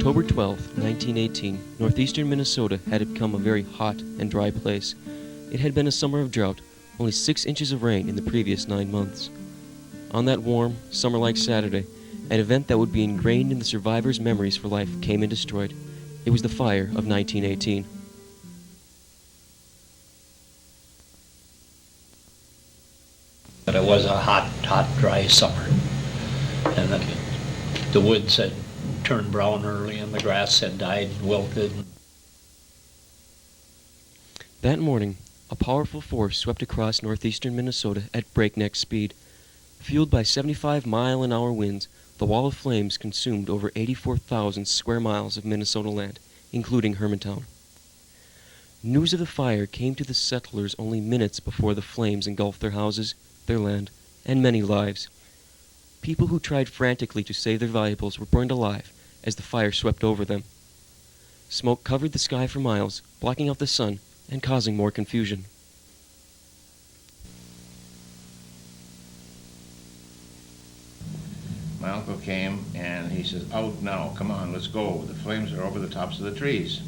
October 12, 1918, northeastern Minnesota had become a very hot and dry place. It had been a summer of drought, only 6 inches of rain in the previous 9 months. On that warm, summer-like Saturday, an event that would be ingrained in the survivors' memories for life came and destroyed. It was the fire of 1918. But it was a hot, dry summer. And then the woods had turned brown early and the grass had died and wilted. That morning, a powerful force swept across northeastern Minnesota at breakneck speed. Fueled by 75-mile-an-hour winds, the wall of flames consumed over 84,000 square miles of Minnesota land, including Hermantown. News of the fire came to the settlers only minutes before the flames engulfed their houses, their land, and many lives. People who tried frantically to save their valuables were burned alive as the fire swept over them. Smoke covered the sky for miles, blocking out the sun and causing more confusion. My uncle came and he says, "Out now, come on, let's go. The flames are over the tops of the trees."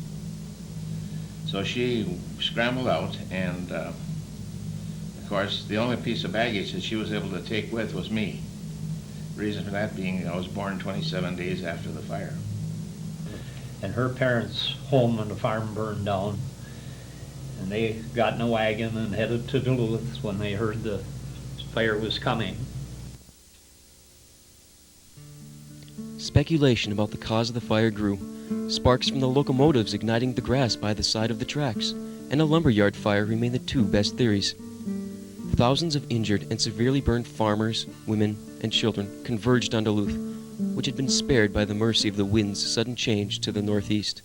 So she scrambled out, and of course the only piece of baggage that she was able to take with was me. The reason for that being I was born 27 days after the fire. And her parents' home and the farm burned down. And they got in a wagon and headed to Duluth when they heard the fire was coming. Speculation about the cause of the fire grew. Sparks from the locomotives igniting the grass by the side of the tracks, and a lumberyard fire remain the two best theories. Thousands of injured and severely burned farmers, women, and children converged on Duluth, which had been spared by the mercy of the wind's sudden change to the northeast.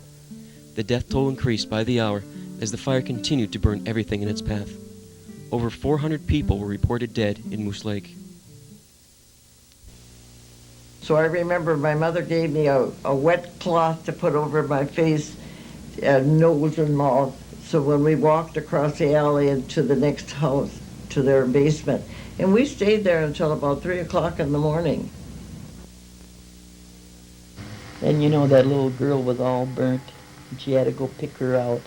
The death toll increased by the hour as the fire continued to burn everything in its path. Over 400 people were reported dead in Moose Lake. So I remember my mother gave me a wet cloth to put over my face, nose and mouth. So when we walked across the alley into the next house, to their basement, and we stayed there until about 3 o'clock in the morning. And you know, that little girl was all burnt, and she had to go pick her out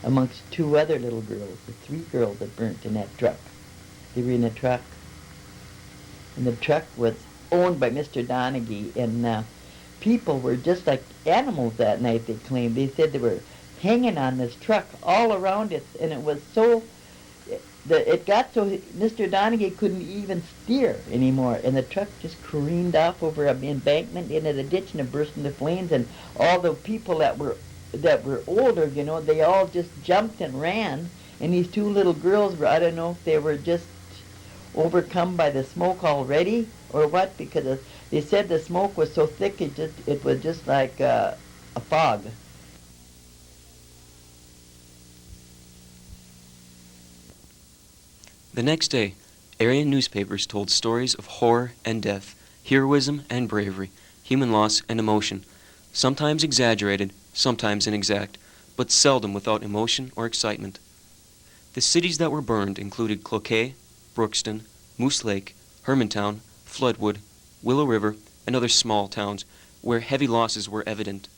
amongst 2 other little girls, the 3 girls that burnt in that truck. They were in a truck, and the truck was owned by Mr. Donaghy, and people were just like animals that night, they claimed. They said they were hanging on this truck all around it, and it was so, it got so Mr. Donaghy couldn't even steer anymore, and the truck just careened off over an embankment into the ditch and it burst into flames, and all the people that were older, you know, they all just jumped and ran, and these 2 little girls were, I don't know if they were just overcome by the smoke already or what, because they said the smoke was so thick it was just like a fog. The next day, area newspapers told stories of horror and death, heroism and bravery, human loss and emotion, sometimes exaggerated, sometimes inexact, but seldom without emotion or excitement. The cities that were burned included Cloquet, Brookston, Moose Lake, Hermantown, Floodwood, Willow River, and other small towns where heavy losses were evident.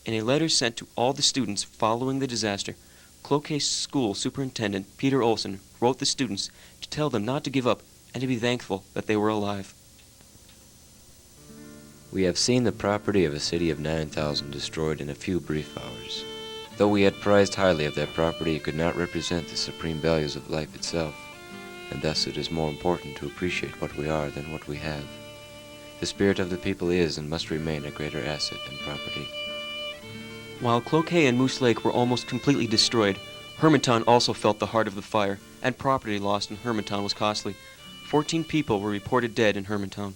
In a letter sent to all the students following the disaster, Cloquet School Superintendent Peter Olson wrote the students to tell them not to give up and to be thankful that they were alive. We have seen the property of a city of 9,000 destroyed in a few brief hours. Though we had prized highly of that property, it could not represent the supreme values of life itself, and thus it is more important to appreciate what we are than what we have. The spirit of the people is and must remain a greater asset than property. While Cloquet and Moose Lake were almost completely destroyed, Hermantown also felt the heart of the fire, and property lost in Hermantown was costly. 14 people were reported dead in Hermantown.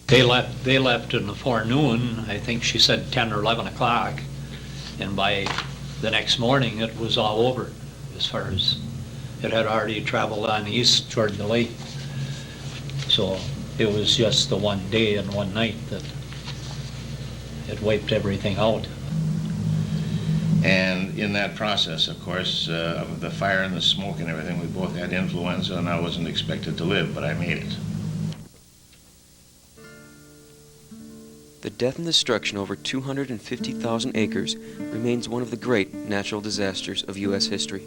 They left in the forenoon, I think she said 10 or 11 o'clock, and by the next morning it was all over, as far as it had already traveled on east toward the lake. So it was just the one day and one night that it wiped everything out. And in that process, of course, of the fire and the smoke and everything, we both had influenza, and I wasn't expected to live, but I made it. The death and destruction over 250,000 acres remains one of the great natural disasters of U.S. history.